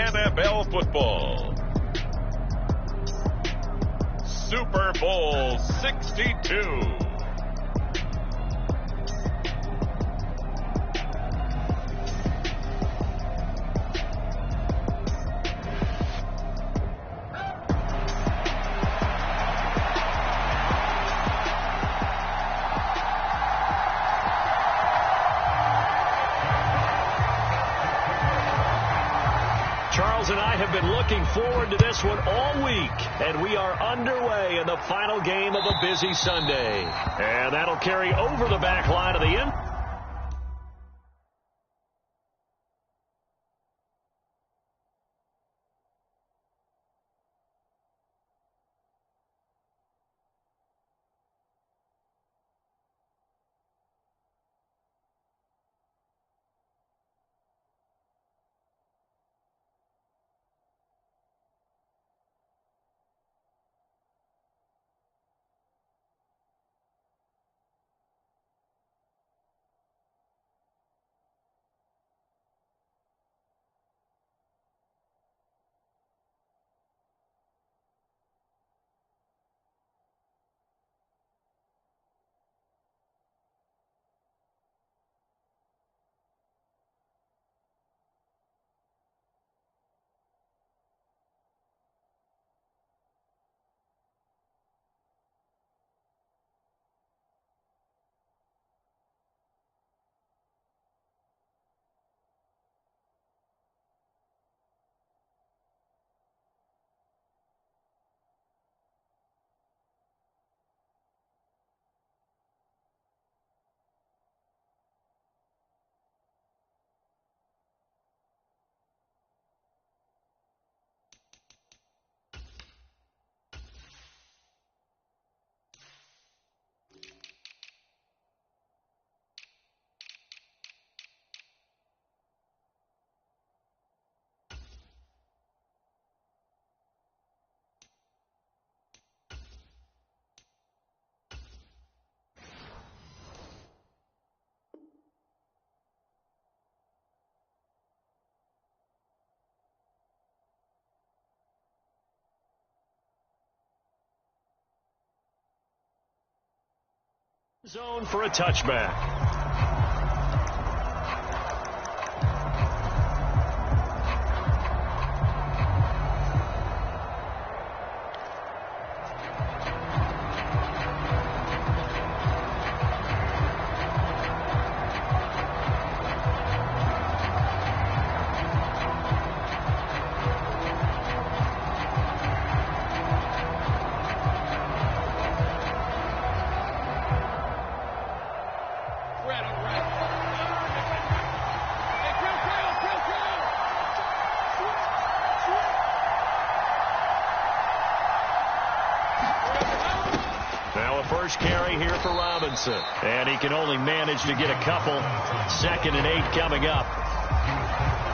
NFL football. Super Bowl 62. Charles and I have been looking forward to this one all week, and we are underway in the final game of a busy Sunday. And that'll carry over the back line of the end. Zone for a touchback. First carry here for Robinson. And he can only manage to get a couple. 2nd and 8 coming up.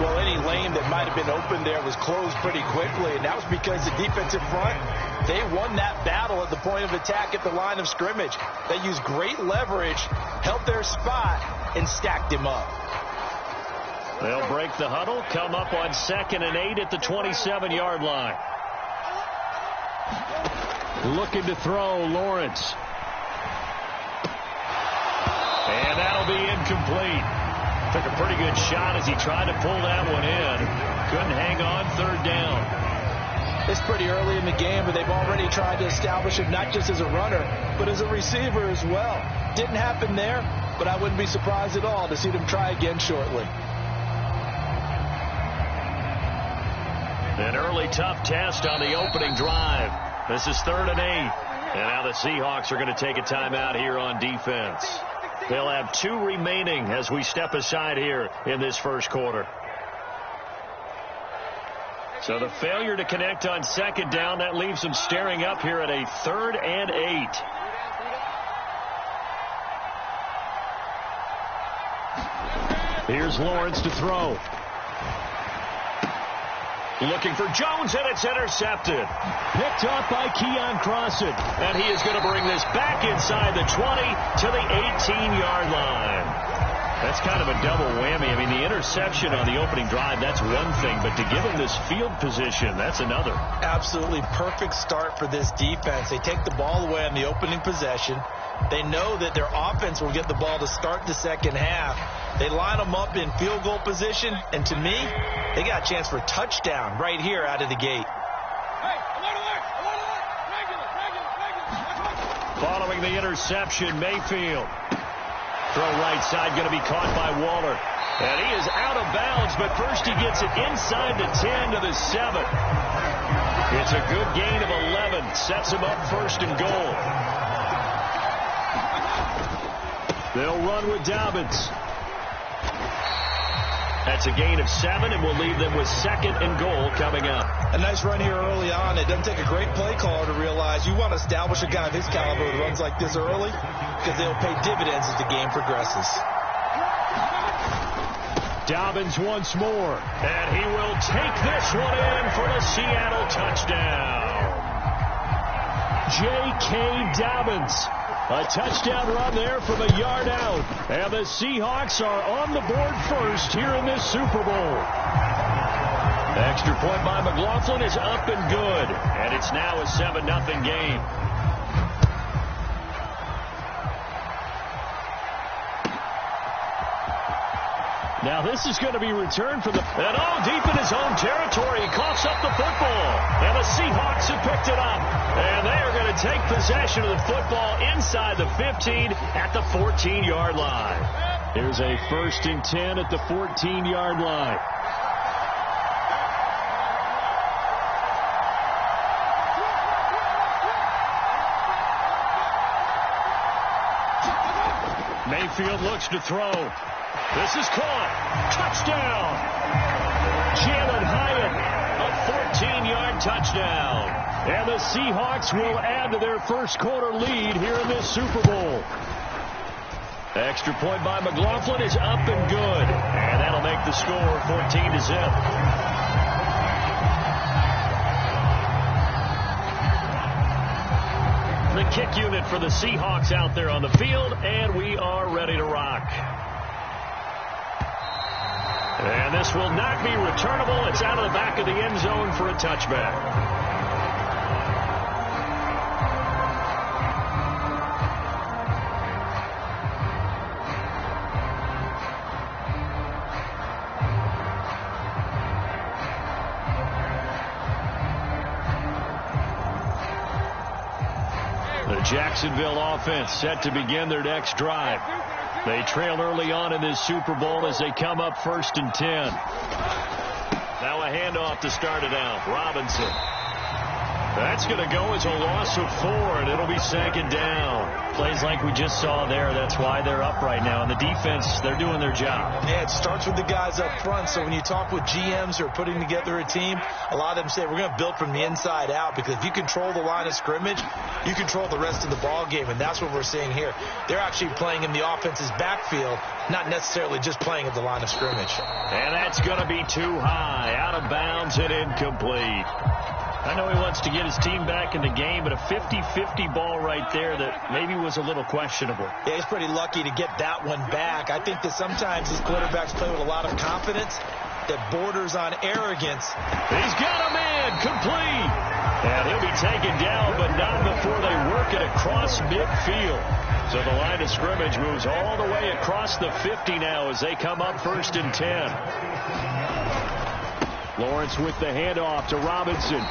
Well, any lane that might have been open there was closed pretty quickly, and that was because the defensive front, they won that battle at the point of attack at the line of scrimmage. They used great leverage, held their spot, and stacked him up. They'll break the huddle, come up on 2nd and 8 at the 27-yard line. Looking to throw, Lawrence. And that'll be incomplete. Took a pretty good shot as he tried to pull that one in. Couldn't hang on 3rd down. It's pretty early in the game, but they've already tried to establish him not just as a runner, but as a receiver as well. Didn't happen there, but I wouldn't be surprised at all to see them try again shortly. An early tough test on the opening drive. This is 3rd and 8. And now the Seahawks are going to take a timeout here on defense. They'll have 2 remaining as we step aside here in this first quarter. So the failure to connect on 2nd down, that leaves them staring up here at a 3rd and 8. Here's Lawrence to throw. Looking for Jones, and it's intercepted. Picked up by Keon Crossan. And he is going to bring this back inside the 20 to the 18-yard line. That's kind of a double whammy. I mean, the interception on the opening drive, that's one thing, but to give him this field position, that's another. Absolutely perfect start for this defense. They take the ball away on the opening possession. They know that their offense will get the ball to start the second half. They line them up in field goal position, and to me, they got a chance for a touchdown right here out of the gate. Following the interception, Mayfield. Throw right side going to be caught by Waller. And he is out of bounds, but first he gets it inside the 10 to the 7. It's a good gain of 11. Sets him up first and goal. They'll run with Dobbins. That's a gain of 7, and we'll leave them with second and goal coming up. A nice run here early on. It doesn't take a great play caller to realize you want to establish a guy of his caliber who runs like this early because they'll pay dividends as the game progresses. Dobbins once more, and he will take this one in for the Seattle touchdown. J.K. Dobbins. A touchdown run there from a yard out. And the Seahawks are on the board first here in this Super Bowl. Extra point by McLaughlin is up and good. And it's now a 7-0 game. Now this is going to be returned from the... And all deep in his own territory. He coughs up the football. And the Seahawks have picked it up. And they are going to take possession of the football inside the 15 at the 14-yard line. Here's a 1st and 10 at the 14-yard line. Mayfield looks to throw. This is caught. Touchdown. Jalen Hyatt, a 14-yard touchdown. And the Seahawks will add to their first quarter lead here in this Super Bowl. Extra point by McLaughlin is up and good. And that'll make the score 14-0. The kick unit for the Seahawks out there on the field, and we are ready to rock. And this will not be returnable. It's out of the back of the end zone for a touchback. The Jacksonville offense set to begin their next drive. They trail early on in this Super Bowl as they come up 1st and 10. Now a handoff to start it out. Robinson. That's going to go as a loss of 4, and it'll be 2nd down. Plays like we just saw there. That's why they're up right now. And the defense, they're doing their job. Yeah, it starts with the guys up front. So when you talk with GMs who are putting together a team, a lot of them say we're going to build from the inside out, because if you control the line of scrimmage, you control the rest of the ball game, and that's what we're seeing here. They're actually playing in the offense's backfield, not necessarily just playing at the line of scrimmage. And that's going to be too high, out of bounds and incomplete. I know he wants to get his team back in the game, but a 50-50 ball right there that maybe was a little questionable. Yeah, he's pretty lucky to get that one back. I think that sometimes these quarterbacks play with a lot of confidence that borders on arrogance. He's got a man, complete. And he'll be taken down, but not before they work it across midfield. So the line of scrimmage moves all the way across the 50 now as they come up 1st and 10. Lawrence with the handoff to Robinson.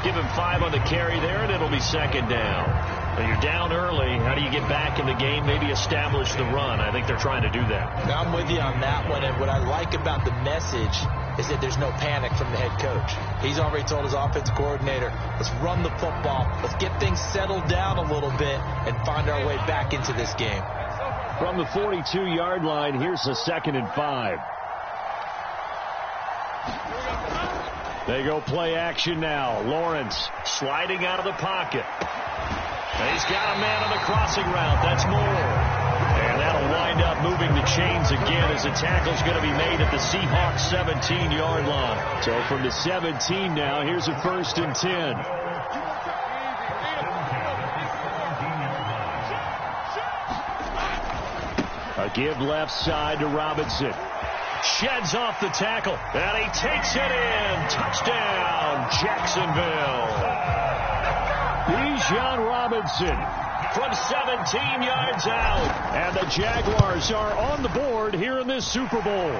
Give him 5 on the carry there, and it'll be 2nd down. Now you're down early. How do you get back in the game? Maybe establish the run. I think they're trying to do that. Now I'm with you on that one, and what I like about the message is that there's no panic from the head coach. He's already told his offensive coordinator, let's run the football, let's get things settled down a little bit, and find our way back into this game. From the 42-yard line, here's the 2nd and 5. They go play action now. Lawrence sliding out of the pocket. And he's got a man on the crossing route. That's Moore. And that'll wind up moving the chains again as the tackle's going to be made at the Seahawks 17-yard line. So from the 17 now, here's a 1st and 10. A A give left side to Robinson. Sheds off the tackle, and he takes it in. Touchdown, Jacksonville. Bijan Robinson from 17 yards out. And the Jaguars are on the board here in this Super Bowl.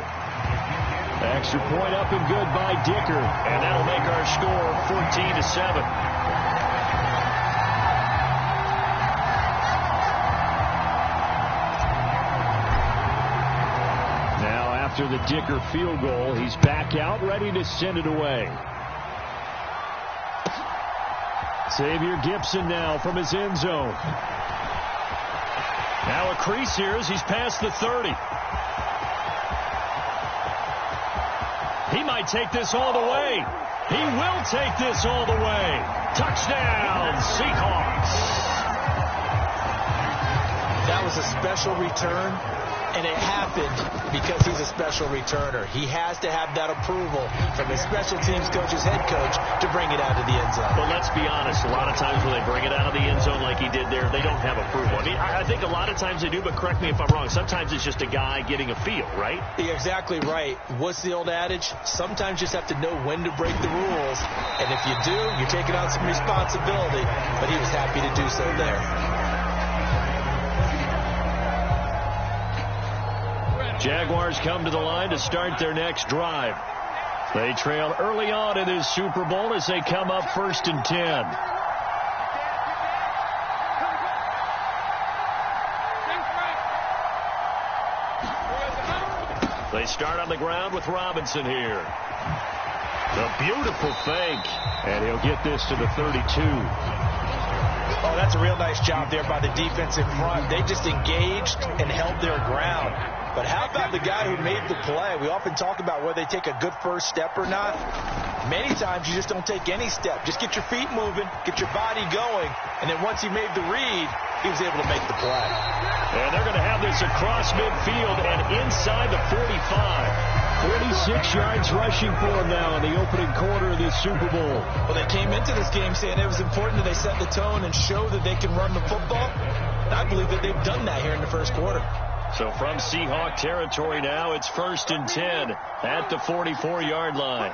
Extra point up and good by Dicker. And that'll make our score 14-7. After the Dicker field goal, he's back out, ready to send it away. Xavier Gipson now from his end zone. Now a crease here as he's past the 30. He might take this all the way. He will take this all the way. Touchdown, Seahawks. That was a special return. And it happened because he's a special returner. He has to have that approval from his special teams coach's head coach to bring it out of the end zone. But let's be honest, a lot of times when they bring it out of the end zone like he did there, they don't have approval. I mean, I think a lot of times they do, but correct me if I'm wrong. Sometimes it's just a guy getting a feel, right? You're exactly right. What's the old adage? Sometimes you just have to know when to break the rules. And if you do, you're taking on some responsibility. But he was happy to do so there. Jaguars come to the line to start their next drive. They trail early on in this Super Bowl as they come up 1st and 10. They start on the ground with Robinson here. The beautiful fake. And he'll get this to the 32. Oh, that's a real nice job there by the defense in front. They just engaged and held their ground. But how about the guy who made the play? We often talk about whether they take a good first step or not. Many times you just don't take any step. Just get your feet moving, get your body going, and then once he made the read, he was able to make the play. And they're going to have this across midfield and inside the 45. 46 yards rushing for him now in the opening quarter of this Super Bowl. Well, they came into this game saying it was important that they set the tone and show that they can run the football. And I believe that they've done that here in the first quarter. So from Seahawk territory now, it's 1st and 10 at the 44-yard line.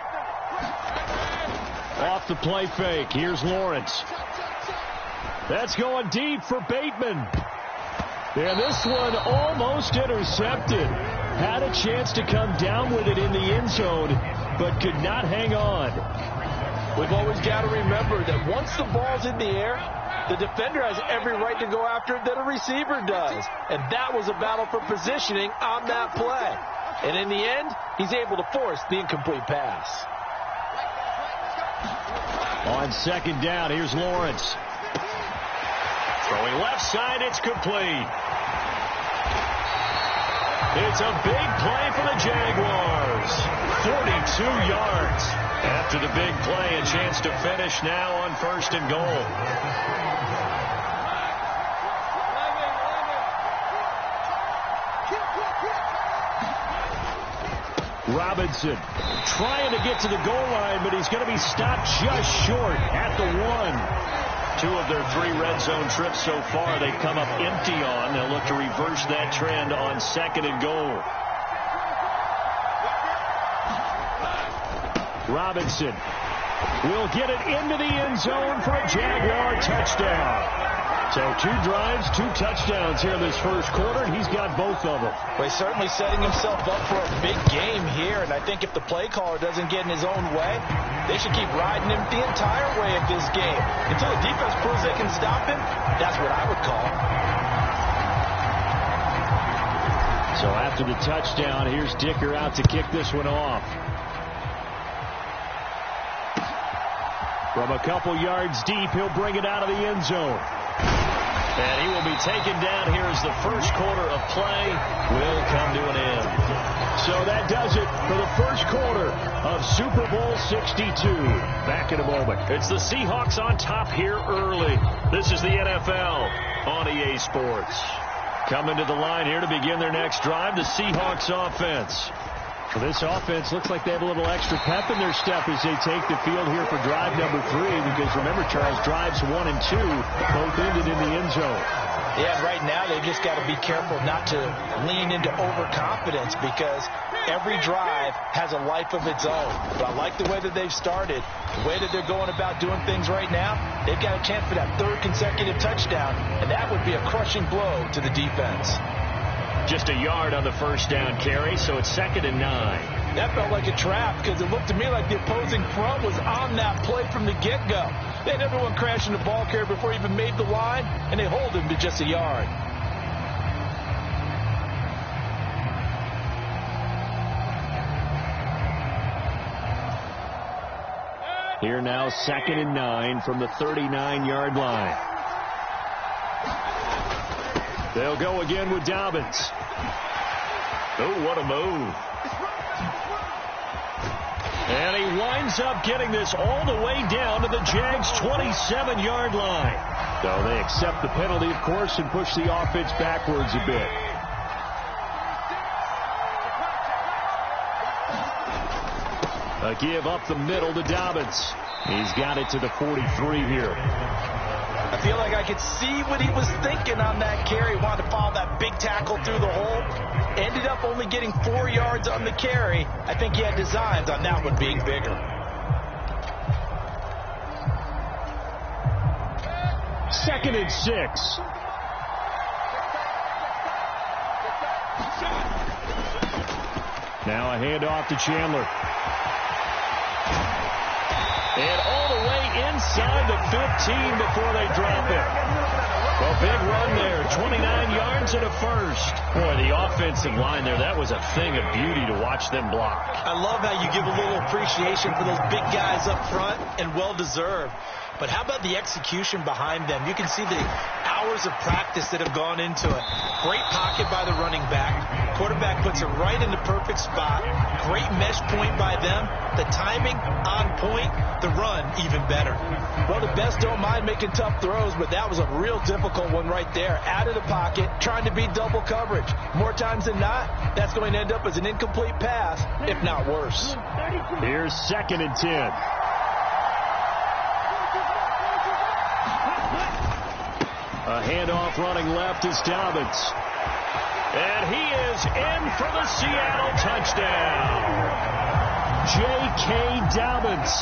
Off the play fake. Here's Lawrence. That's going deep for Bateman. And this one almost intercepted. Had a chance to come down with it in the end zone, but could not hang on. We've always got to remember that once the ball's in the air, the defender has every right to go after it that a receiver does. And that was a battle for positioning on that play. And in the end, he's able to force the incomplete pass. On 2nd down, here's Lawrence. Throwing left side, it's complete. It's a big play for the Jaguars. 42 yards. After the big play, a chance to finish now on 1st and goal. Robinson trying to get to the goal line, but he's going to be stopped just short at the 1. 2 of their 3 red zone trips so far they've come up empty on. They'll look to reverse that trend on 2nd and goal. Robinson will get it into the end zone for a Jaguar touchdown. So 2 drives, 2 touchdowns here in this first quarter, and he's got both of them. Well, he's certainly setting himself up for a big game here, and I think if the play caller doesn't get in his own way, they should keep riding him the entire way of this game. Until the defense proves they can stop him, that's what I would call. So after the touchdown, here's Dicker out to kick this one off. From a couple yards deep, he'll bring it out of the end zone. And he will be taken down here as the first quarter of play will come to an end. So that does it for the first quarter of Super Bowl 62. Back in a moment. It's the Seahawks on top here early. This is the NFL on EA Sports. Coming to the line here to begin their next drive, the Seahawks offense. So this offense looks like they have a little extra pep in their step as they take the field here for drive number 3. Because remember, Charles, drives 1 and 2 both ended in the end zone. Yeah, right now they just got to be careful not to lean into overconfidence because every drive has a life of its own. But I like the way that they've started, the way that they're going about doing things right now. They've got a chance for that third consecutive touchdown, and that would be a crushing blow to the defense. Just a yard on the first down carry, so it's 2nd and 9. That felt like a trap because it looked to me like the opposing front was on that play from the get-go. They had everyone crashing the ball carrier before he even made the line, and they hold him to just a yard. Here now, 2nd and 9 from the 39-yard line. They'll go again with Dobbins. Oh, what a move. And he winds up getting this all the way down to the Jags' 27-yard line. So they accept the penalty, of course, and push the offense backwards a bit. A give up the middle to Dobbins. He's got it to the 43 here. I feel like I could see what he was thinking on that carry. He wanted to follow that big tackle through the hole. Ended up only getting 4 yards on the carry. I think he had designs on that one being bigger. Second and 6. Now a handoff to Chandler. And all the way inside the 15 before they drop it. A big run there, 29 yards and a first. Boy, the offensive line there, that was a thing of beauty to watch them block. I love how you give a little appreciation for those big guys up front, and well-deserved. But how about the execution behind them? You can see the hours of practice that have gone into it. Great pocket by the running back. Quarterback puts it right in the perfect spot. Great mesh point by them. The timing on point. The run even better. Well, the best don't mind making tough throws, but that was a real difficult one right there. Out of the pocket, trying to beat double coverage. More times than not, that's going to end up as an incomplete pass, if not worse. Here's 2nd and 10. A handoff running left is Dobbins. And he is in for the Seattle touchdown. J.K. Dobbins,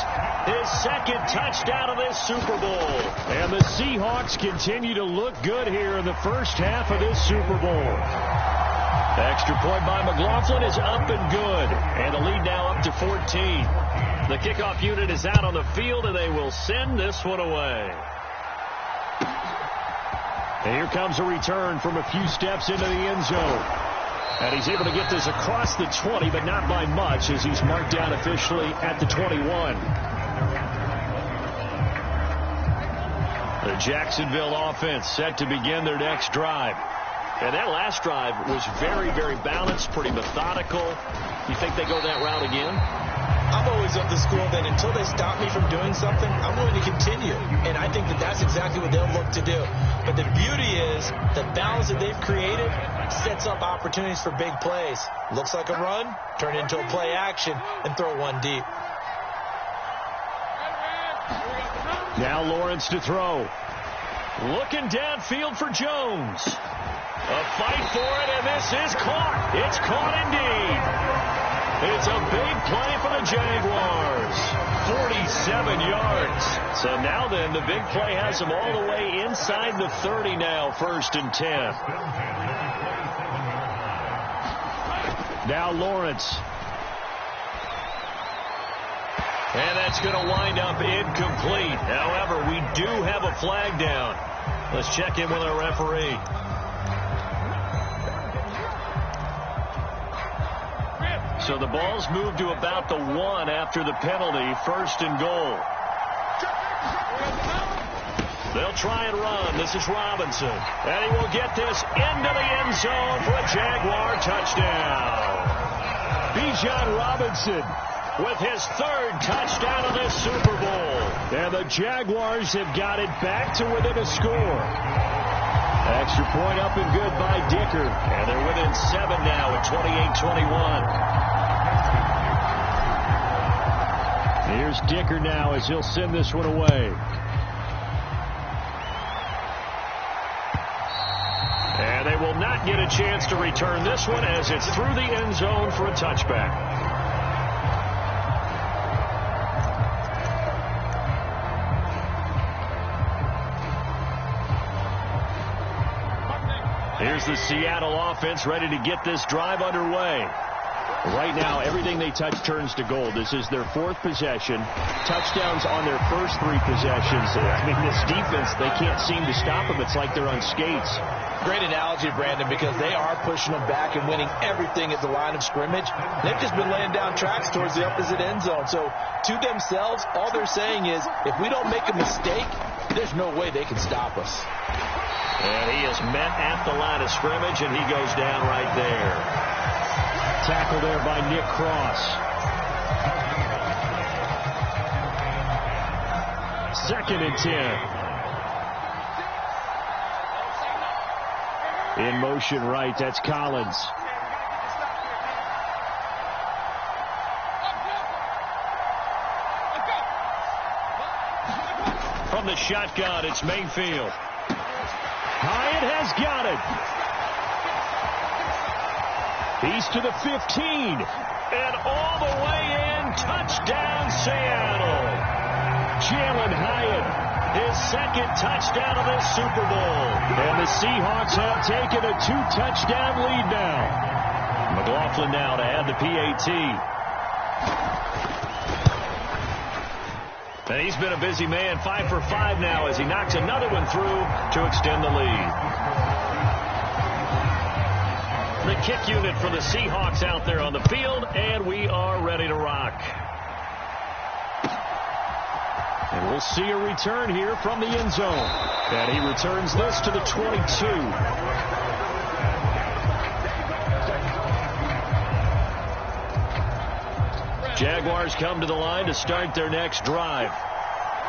his 2nd touchdown of this Super Bowl. And the Seahawks continue to look good here in the first half of this Super Bowl. The extra point by McLaughlin is up and good. And the lead now up to 14. The kickoff unit is out on the field, and they will send this one away. And here comes a return from a few steps into the end zone. And he's able to get this across the 20, but not by much, as he's marked down officially at the 21. The Jacksonville offense set to begin their next drive. And that last drive was very, very balanced, pretty methodical. You think they go that route again? I'm always of the school that until they stop me from doing something, I'm going to continue. And I think that that's exactly what they'll look to do. But the beauty is the balance that they've created sets up opportunities for big plays. Looks like a run, turn into a play action, and throw one deep. Now Lawrence to throw. Looking downfield for Jones. A fight for it, and this is caught. It's caught indeed. It's a big play for the Jaguars. 47 yards. So now then, the big play has them all the way inside the 30 now, 1st and 10. Now Lawrence. And that's going to wind up incomplete. However, we do have a flag down. Let's check in with our referee. So the ball's moved to about the 1 after the penalty, 1st and goal. They'll try and run. This is Robinson. And he will get this into the end zone for a Jaguar touchdown. Bijan Robinson with his 3rd touchdown of this Super Bowl. And the Jaguars have got it back to within a score. Extra point up and good by Dicker. And they're within 7 now at 28-21. Here's Dicker now as he'll send this one away. will not get a chance to return this one as it's through the end zone for a touchback. Here's the Seattle offense ready to get this drive underway. Right now, everything they touch turns to gold. This is their 4th possession. Touchdowns on their first 3 possessions. I mean, this defense, they can't seem to stop them. It's like they're on skates. Great analogy, Brandon, because they are pushing them back and winning everything at the line of scrimmage. They've just been laying down tracks towards the opposite end zone. So, to themselves, all they're saying is, if we don't make a mistake, there's no way they can stop us. And he is met at the line of scrimmage, and he goes down right there. Tackle there by Nick Cross. 2nd and 10. In motion right, that's Collins. From the shotgun, it's Mayfield. Hyatt has got it. He's to the 15. And all the way in. Touchdown, Seattle. Jalen Hyatt, his 2nd touchdown of this Super Bowl. And the Seahawks have taken a 2-touchdown lead now. McLaughlin now to add the PAT. And he's been a busy man, 5 for 5 now as he knocks another one through to extend the lead. The kick unit for the Seahawks out there on the field, and we are ready to rock. And we'll see a return here from the end zone. And he returns this to the 22. Jaguars come to the line to start their next drive.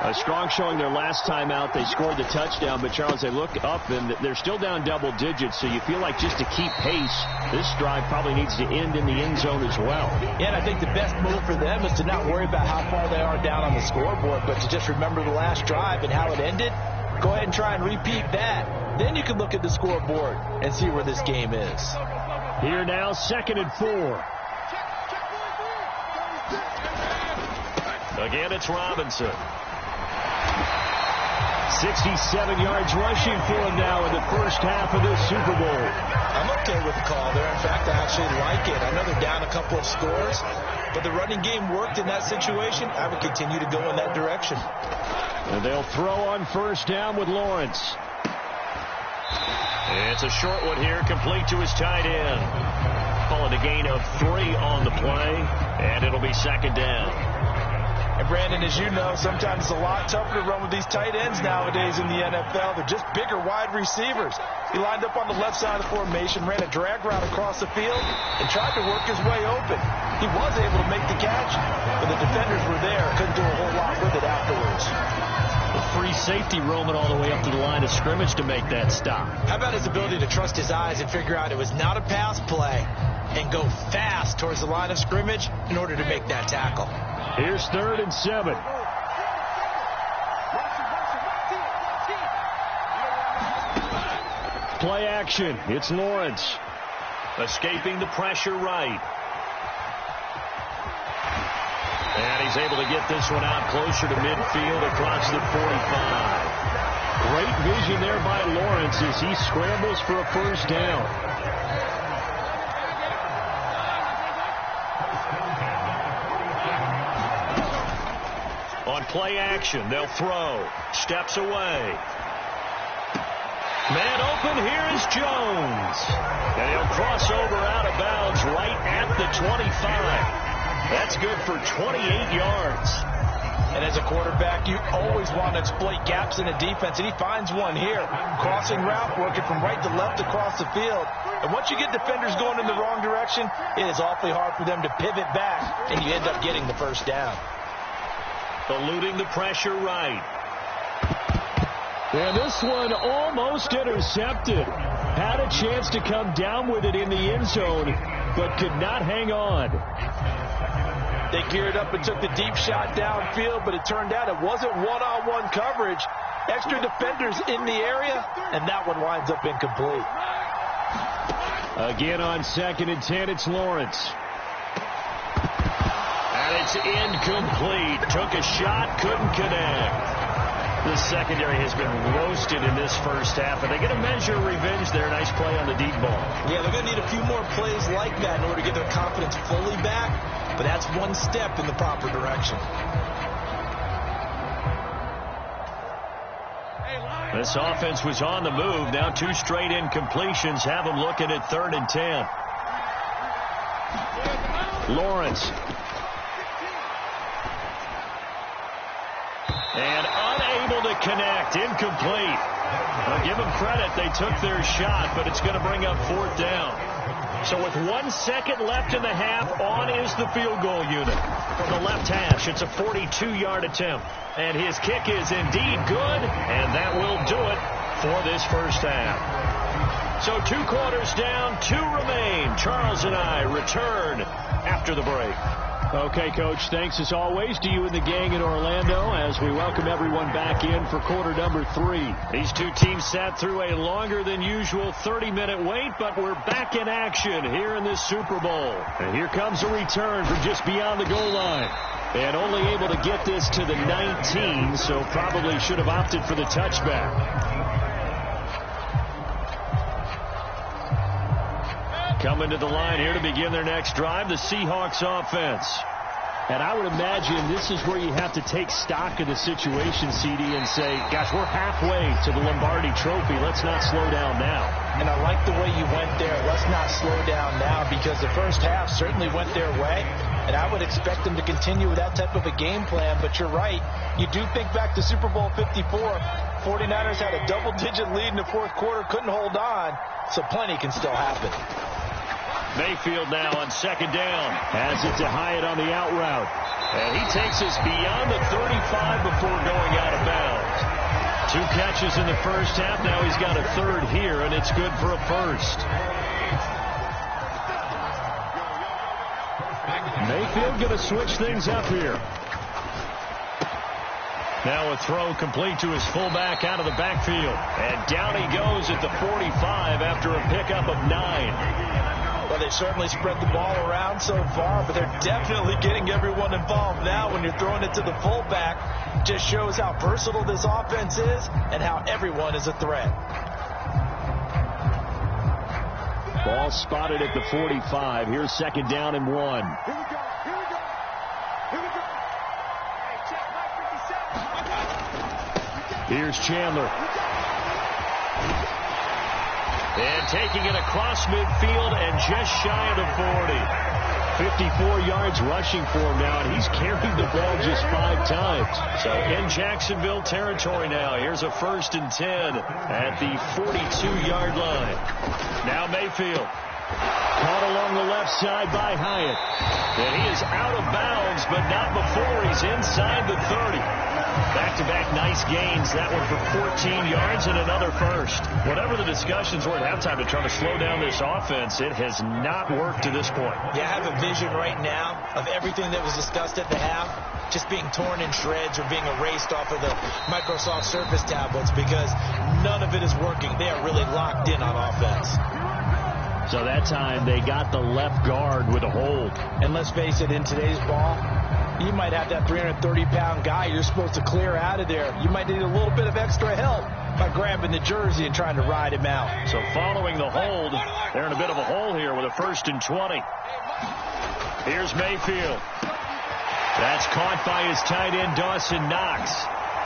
A strong showing their last time out. They scored the touchdown, but Charles, they look up and they're still down double digits, so you feel like just to keep pace, this drive probably needs to end in the end zone as well. Yeah, and I think the best move for them is to not worry about how far they are down on the scoreboard, but to just remember the last drive and how it ended. Go ahead and try and repeat that. Then you can look at the scoreboard and see where this game is. Here now, 2nd and 4. Again, it's Robinson. 67 yards rushing for him now in the first half of this Super Bowl. I'm okay with the call there. In fact, I actually like it. I know they're down a couple of scores, but the running game worked in that situation. I would continue to go in that direction. And they'll throw on first down with Lawrence. It's a short one here, complete to his tight end. Calling a gain of 3 on the play, and it'll be 2nd down. And Brandon, as you know, sometimes it's a lot tougher to run with these tight ends nowadays in the NFL. They're just bigger wide receivers. He lined up on the left side of the formation, ran a drag route across the field, and tried to work his way open. He was able to make the catch, but the defenders were there. Couldn't do a whole lot with it afterwards. The free safety roaming all the way up to the line of scrimmage to make that stop. How about his ability to trust his eyes and figure out it was not a pass play and go fast towards the line of scrimmage in order to make that tackle? Here's 3rd and 7. Play action. It's Lawrence. Escaping the pressure right. And he's able to get this one out closer to midfield across the 45. Great vision there by Lawrence as he scrambles for a first down. On play action, they'll throw. Steps away. Man open, here is Jones. And he'll cross over out of bounds right at the 25. That's good for 28 yards. And as a quarterback, you always want to exploit gaps in a defense, and he finds one here. Crossing route, working from right to left across the field. And once you get defenders going in the wrong direction, it is awfully hard for them to pivot back, and you end up getting the first down. Eluding the pressure right. And this one almost intercepted. Had a chance to come down with it in the end zone, but could not hang on. They geared up and took the deep shot downfield, but it turned out it wasn't one-on-one coverage. Extra defenders in the area, and that one winds up incomplete. Again on 2nd and 10, it's Lawrence. And it's incomplete. Took a shot, couldn't connect. The secondary has been roasted in this first half, and they're going to measure revenge there. Nice play on the deep ball. Yeah, they're going to need a few more plays like that in order to get their confidence fully back, but that's one step in the proper direction. This offense was on the move. Now 2 straight incompletions have them looking at 3rd and 10. Lawrence. And unable to connect. Incomplete. I'll give them credit. They took their shot, but it's going to bring up 4th down. So with 1 second left in the half, on is the field goal unit. From the left hash, it's a 42-yard attempt. And his kick is indeed good, and that will do it for this first half. So 2 quarters down, 2 remain. Charles and I return after the break. Okay, Coach, thanks as always to you and the gang in Orlando as we welcome everyone back in for quarter number 3. These 2 teams sat through a longer than usual 30-minute wait, but we're back in action here in this Super Bowl. And here comes a return from just beyond the goal line. And only able to get this to the 19, so probably should have opted for the touchback. Coming to the line here to begin their next drive, the Seahawks offense. And I would imagine this is where you have to take stock of the situation, CD, and say, gosh, we're halfway to the Lombardi Trophy. Let's not slow down now. And I like the way you went there. Let's not slow down now, because the first half certainly went their way. And I would expect them to continue with that type of a game plan. But you're right. You do think back to Super Bowl 54. 49ers had a double-digit lead in the 4th quarter, couldn't hold on. So plenty can still happen. Mayfield now on 2nd down. Has it to Hyatt on the out route. And he takes us beyond the 35 before going out of bounds. 2 catches in the first half. Now he's got a 3rd here, and it's good for a 1st. Mayfield going to switch things up here. Now a throw complete to his fullback out of the backfield. And down he goes at the 45 after a pickup of 9. Well, they certainly spread the ball around so far, but they're definitely getting everyone involved now when you're throwing it to the fullback. Just shows how versatile this offense is and how everyone is a threat. Ball spotted at the 45. Here's 2nd down and 1. Here's Chandler. And taking it across midfield and just shy of the 40. 54 yards rushing for him now, and he's carried the ball just 5 times. So in Jacksonville territory now. Here's a 1st and 10 at the 42-yard line. Now Mayfield. Caught along the left side by Hyatt. And he is out of bounds, but not before he's inside the 30. Back-to-back nice gains. That one for 14 yards and another 1st. Whatever the discussions were at halftime to try to slow down this offense, it has not worked to this point. Yeah, I have a vision right now of everything that was discussed at the half just being torn in shreds or being erased off of the Microsoft Surface tablets, because none of it is working. They are really locked in on offense. So that time they got the left guard with a hold. And let's face it, in today's ball, you might have that 330-pound guy you're supposed to clear out of there. You might need a little bit of extra help by grabbing the jersey and trying to ride him out. So following the hold, they're in a bit of a hole here with a 1st and 20. Here's Mayfield. That's caught by his tight end, Dawson Knox.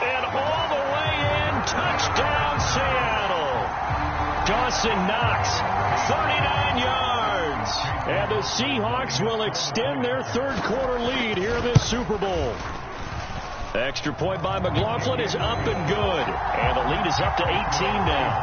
And all the way in, touchdown Seattle. Dawson Knox, 39 yards. And the Seahawks will extend their 3rd quarter lead here in this Super Bowl. Extra point by McLaughlin is up and good. And the lead is up to 18 now.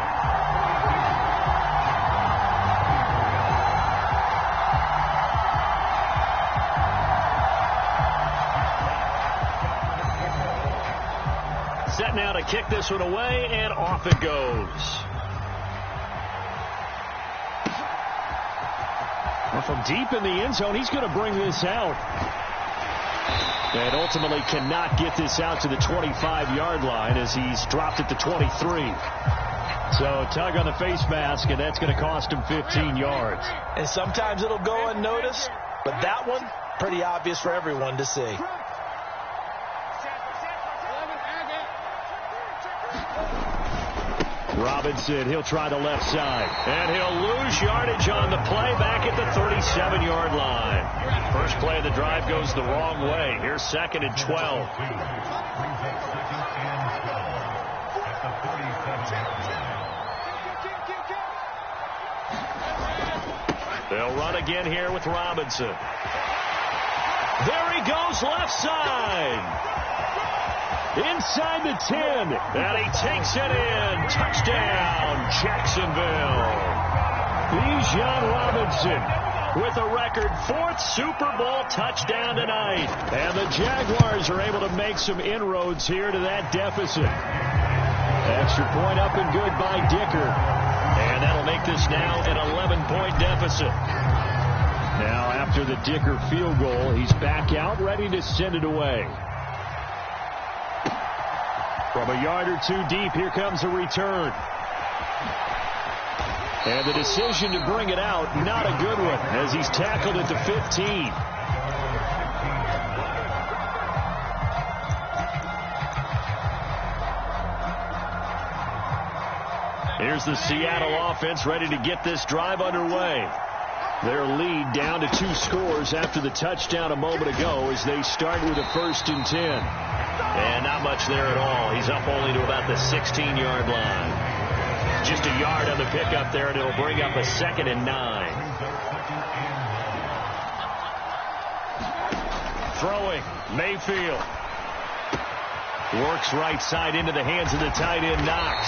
Set now to kick this one away, and off it goes. Well, from deep in the end zone, he's going to bring this out. And ultimately cannot get this out to the 25-yard line as he's dropped at the 23. So tug on the face mask, and that's going to cost him 15 yards. And sometimes it'll go unnoticed, but that one, pretty obvious for everyone to see. Robinson, he'll try the left side. And he'll lose yardage on the play back at the 37-yard line. First play of the drive goes the wrong way. Here's 2nd and 12. They'll run again here with Robinson. There he goes, left side. Inside the 10, and he takes it in. Touchdown, Jacksonville. Bijan Robinson with a record 4th Super Bowl touchdown tonight. And the Jaguars are able to make some inroads here to that deficit. Extra point up and good by Dicker. And that'll make this now an 11-point deficit. Now after the Dicker field goal, he's back out ready to send it away. From a yard or two deep, here comes a return. And the decision to bring it out, not a good one, as he's tackled at the 15. Here's the Seattle offense ready to get this drive underway. Their lead down to 2 scores after the touchdown a moment ago as they start with a 1st and 10. And not much there at all. He's up only to about the 16-yard line. Just a yard on the pickup there, and it'll bring up a 2nd and 9. Throwing, Mayfield. Works right side into the hands of the tight end, Knox.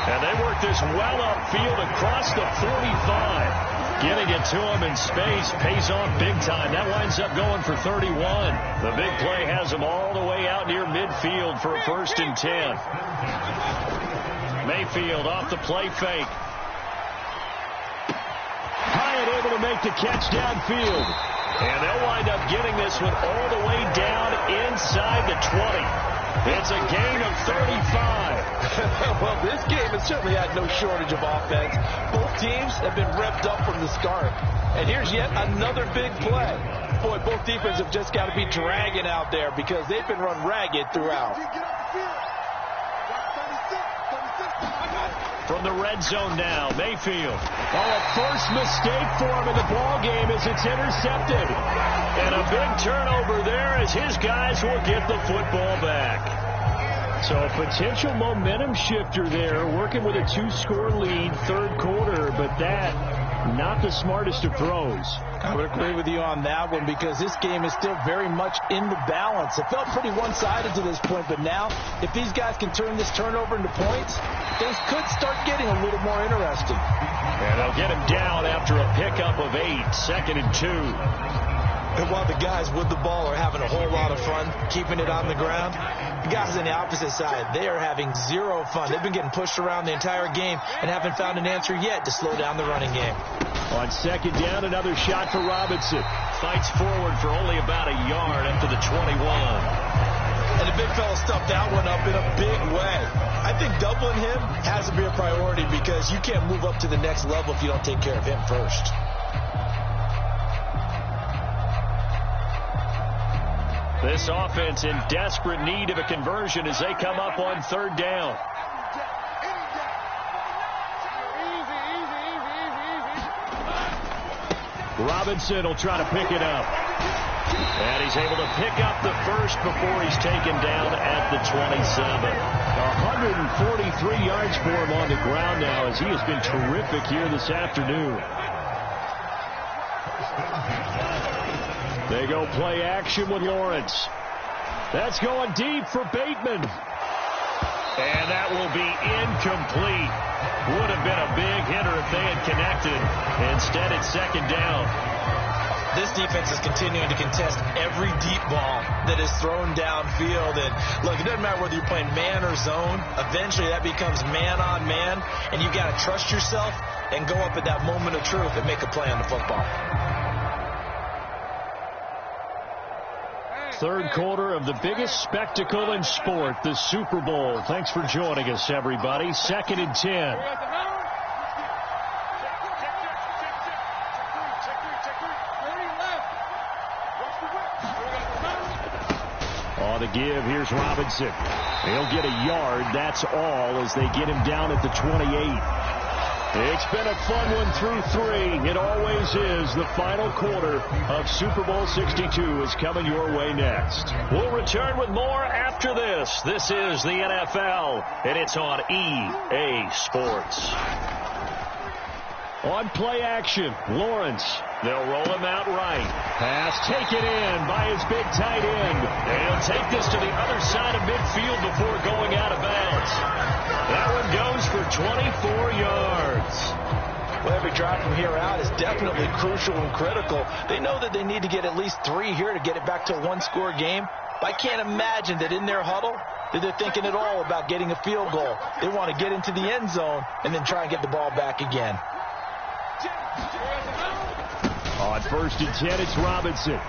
And they work this well upfield across the 45. Getting it to him in space pays off big time. That winds up going for 31. The big play has him all the way out near midfield for a 1st and 10. Mayfield off the play fake. Hyatt able to make the catch downfield. And they'll wind up getting this one all the way down inside the 20. It's a gain of 35. Well, this game has certainly had no shortage of offense. Both teams have been revved up from the start. And here's yet another big play. Boy, both defenses have just got to be dragging out there because they've been run ragged throughout. From the red zone now, Mayfield. Oh, a first mistake for him in the ball game as it's intercepted. And a big turnover there as his guys will get the football back. So a potential momentum shifter there, working with a 2-score lead, 3rd quarter, but that, not the smartest of throws. I would agree with you on that one because this game is still very much in the balance. It felt pretty one-sided to this point, but now, if these guys can turn this turnover into points, things could start getting a little more interesting. And they'll get him down after a pickup of 8, 2nd and 2. And while the guys with the ball are having a whole lot of fun keeping it on the ground, the guys on the opposite side, they are having zero fun. They've been getting pushed around the entire game and haven't found an answer yet to slow down the running game. On 2nd down, another shot for Robinson. Fights forward for only about a yard up to the 21. And the big fella stuffed that one up in a big way. I think doubling him has to be a priority because you can't move up to the next level if you don't take care of him first. This offense in desperate need of a conversion as they come up on 3rd down. Robinson will try to pick it up. And he's able to pick up the first before he's taken down at the 27. 143 yards for him on the ground now as he has been terrific here this afternoon. They go play action with Lawrence. That's going deep for Bateman. And that will be incomplete. Would have been a big hitter if they had connected. Instead, it's 2nd down. This defense is continuing to contest every deep ball that is thrown downfield. And look, it doesn't matter whether you're playing man or zone. Eventually, that becomes man on man. And you've got to trust yourself and go up at that moment of truth and make a play on the football. Third quarter of the biggest spectacle in sport, the Super Bowl. Thanks for joining us, everybody. 2nd and 10. On the give, here's Robinson. He'll get a yard. That's all as they get him down at the 28. It's been a fun one through 3. It always is. The final quarter of Super Bowl 62 is coming your way next. We'll return with more after this. This is the NFL, and it's on EA Sports. On play action, Lawrence. They'll roll him out right. Pass taken in by his big tight end. And he'll take this to the other side of midfield before going out of bounds. That one goes for 24 yards. Well, every drive from here out is definitely crucial and critical. They know that they need to get at least 3 here to get it back to a one-score game. But I can't imagine that in their huddle that they're thinking at all about getting a field goal. They want to get into the end zone and then try and get the ball back again. On 1st and 10, it's Robinson.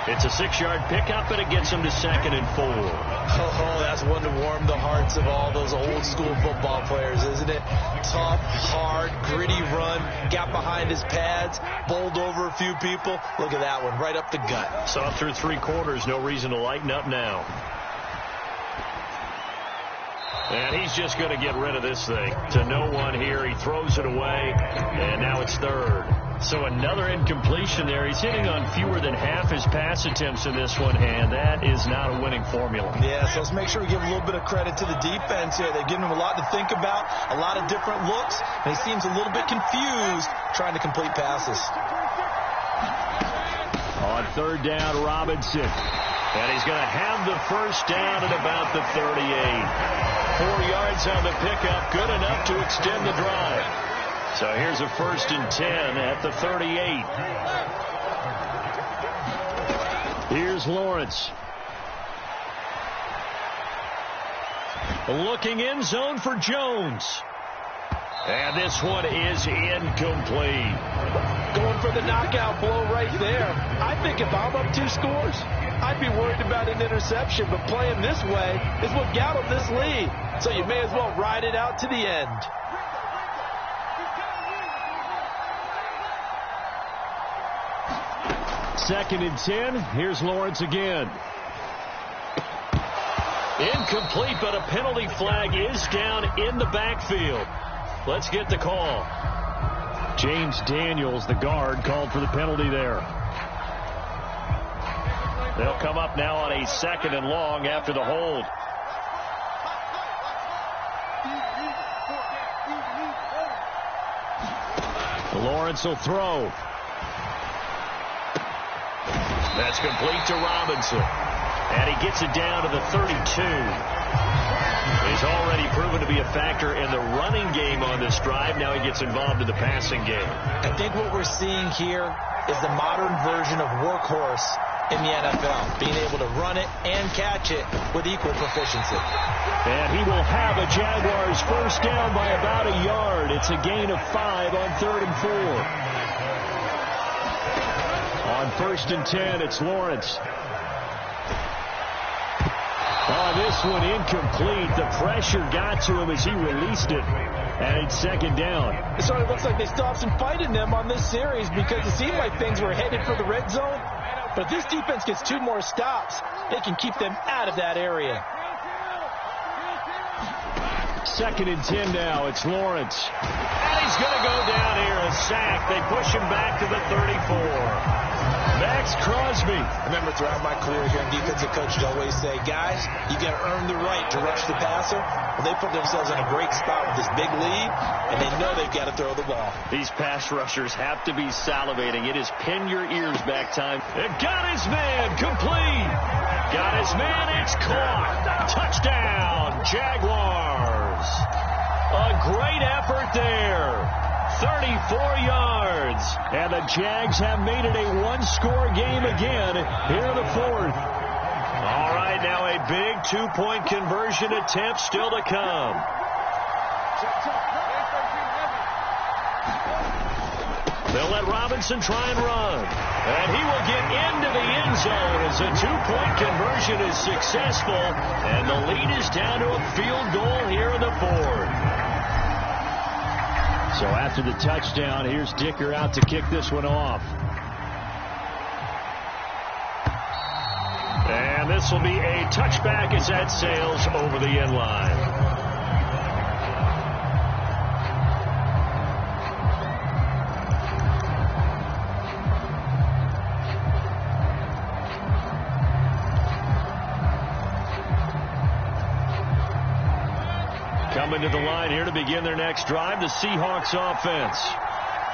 It's a 6-yard pickup, and it gets him to 2nd and 4. Oh, that's one to warm the hearts of all those old-school football players, isn't it? Tough, hard, gritty run, got behind his pads, bowled over a few people. Look at that one, right up the gut. So through 3 quarters, no reason to lighten up now. And he's just going to get rid of this thing. To no one here. He throws it away, and now it's 3rd. So another incompletion there. He's hitting on fewer than half his pass attempts in this one, and that is not a winning formula. Yeah, so let's make sure we give a little bit of credit to the defense here. They've given him a lot to think about, a lot of different looks, and he seems a little bit confused trying to complete passes. On 3rd down, Robinson. And he's going to have the first down at about the 38. 4 yards on the pickup, good enough to extend the drive. So here's a 1st and 10 at the 38. Here's Lawrence. Looking in zone for Jones. And this one is incomplete. Going for the knockout blow right there. I think if I'm up 2 scores, I'd be worried about an interception, but playing this way is what got him this lead. So you may as well ride it out to the end. Second and 10. Here's Lawrence again. Incomplete, but a penalty flag is down in the backfield. Let's get the call. James Daniels, the guard, called for the penalty there. They'll come up now on a 2nd and long after the hold. Lawrence will throw. That's complete to Robinson. And he gets it down to the 32. He's already proven to be a factor in the running game on this drive. Now he gets involved in the passing game. I think what we're seeing here is the modern version of workhorse in the NFL, being able to run it and catch it with equal proficiency. And he will have a Jaguars first down by about a yard. It's a gain of 5 on 3rd and 4. On 1st and 10, it's Lawrence. Oh, this one incomplete. The pressure got to him as he released it. And it's 2nd down. It sort of looks like they still have some fight in them on this series because it seemed like things were headed for the red zone. But if this defense gets 2 more stops, they can keep them out of that area. 2nd and 10 now. It's Lawrence. And he's going to go down here. A sack. They push him back to the 34. Max Crosby. I remember throughout my career here in defensive coaches always say, guys, you got to earn the right to rush the passer. Well, they put themselves in a great spot with this big lead, and they know they've got to throw the ball. These pass rushers have to be salivating. It is pin your ears back time. They've got his man. Complete. Got his man. It's caught. Touchdown, Jaguars. A great effort there. 34 yards. And the Jags have made it a one-score game again here in the 4th. All right, now a big 2-point conversion attempt still to come. They'll let Robinson try and run. And he will get into the end zone as a two-point conversion is successful. And the lead is down to a field goal here in the fourth. So after the touchdown, here's Dicker out to kick this one off. And this will be a touchback as that sails over the end line. Coming to the line here to begin their next drive, the Seahawks offense.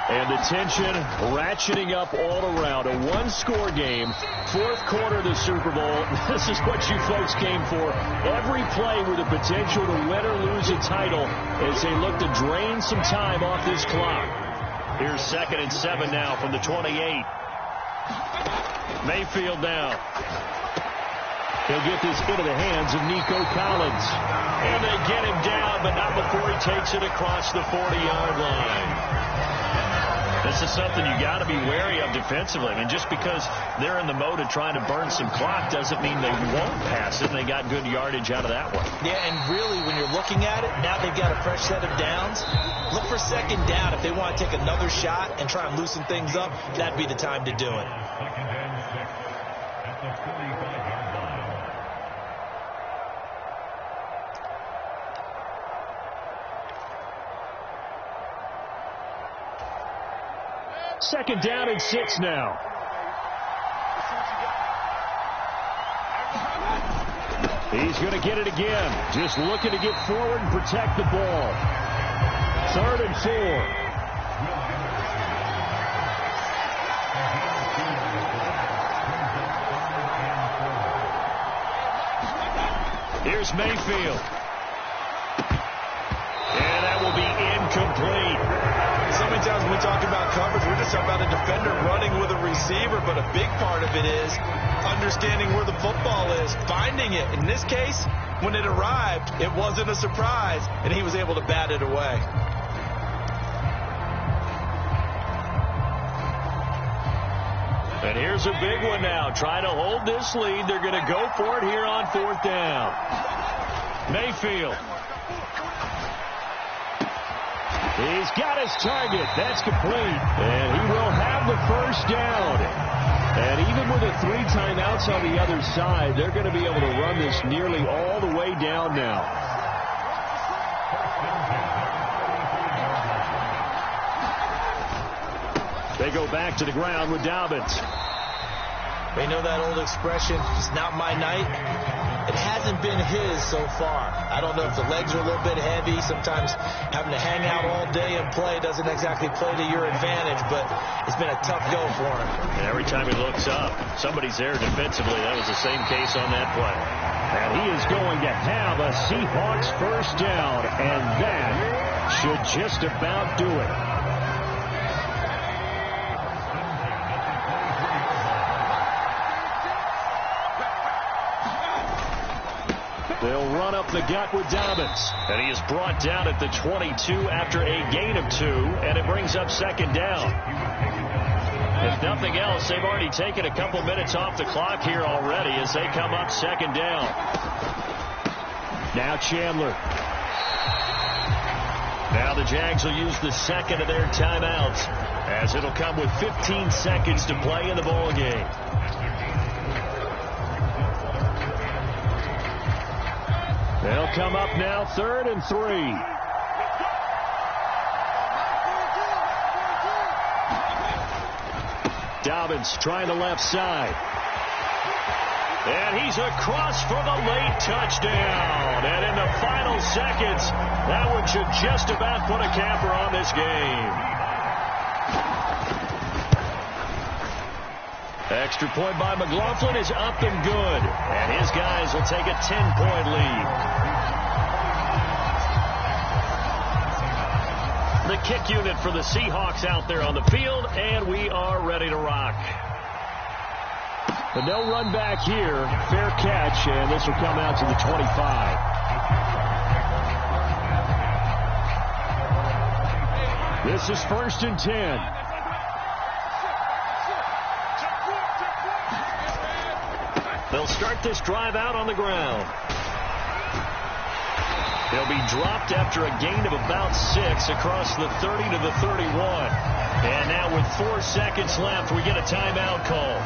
And the tension ratcheting up all around. A one-score game, fourth quarter of the Super Bowl. This is what you folks came for. Every play with the potential to win or lose a title as they look to drain some time off this clock. Here's 2nd and 7 now from the 28. Mayfield now. He'll get this into the hands of Nico Collins. And they get him down, but not before he takes it across the 40-yard line. This is something you got to be wary of defensively. I mean, just because they're in the mode of trying to burn some clock doesn't mean they won't pass it. They got good yardage out of that one. Yeah, and really, when you're looking at it, now they've got a fresh set of downs. Look for 2nd down. If they want to take another shot and try and loosen things up, that'd be the time to do it. 2nd and 6 at the 45-yard line. Second down and 6 now. He's going to get it again. Just looking to get forward and protect the ball. 3rd and 4. Here's Mayfield. And that will be incomplete. So many times when we talk about coverage, we're just talking about a defender running with a receiver, but a big part of it is understanding where the football is, finding it. In this case, when it arrived, it wasn't a surprise, and he was able to bat it away. And here's a big one now. Trying to hold this lead. They're going to go for it here on 4th down. Mayfield. He's got his target. That's complete. And he will have the 1st down. And even with the 3 timeouts on the other side, they're going to be able to run this nearly all the way down now. They go back to the ground with Dobbins. They know that old expression, it's not my night. It hasn't been his so far. I don't know if the legs are a little bit heavy. Sometimes having to hang out all day and play doesn't exactly play to your advantage, but it's been a tough go for him. And every time he looks up, somebody's there defensively. That was the same case on that play. And he is going to have a Seahawks 1st down, and that should just about do it. They'll run up the gut with Dobbins. And he is brought down at the 22 after a gain of 2, and it brings up 2nd down. If nothing else, they've already taken a couple minutes off the clock here already as they come up 2nd down. Now Chandler. Now the Jags will use the 2nd of their timeouts as it'll come with 15 seconds to play in the ball game. They'll come up now 3rd and 3. Dobbins trying the left side. And he's across for the late touchdown. And in the final seconds, that one should just about put a capper on this game. Extra point by McLaughlin is up and good. And his guys will take a 10-point lead. The kick unit for the Seahawks out there on the field, and we are ready to rock. But no run back here. Fair catch, and this will come out to the 25. This is 1st and 10. They'll start this drive out on the ground. He'll be dropped after a gain of about 6 across the 30 to the 31. And now with 4 seconds left, we get a timeout call.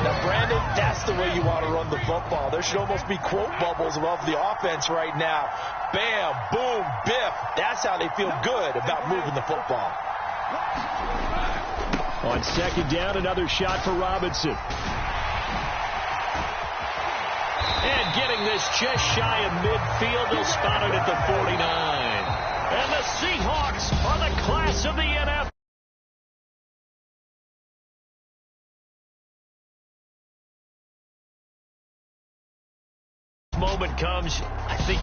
Now, Brandon, that's the way you want to run the football. There should almost be quote bubbles above the offense right now. Bam, boom, biff. That's how they feel good about moving the football. On second down, another shot for Robinson. And getting this just shy of midfield, they'll spot it at the 49. And the Seahawks are the class of the NFL. Moment comes, I think.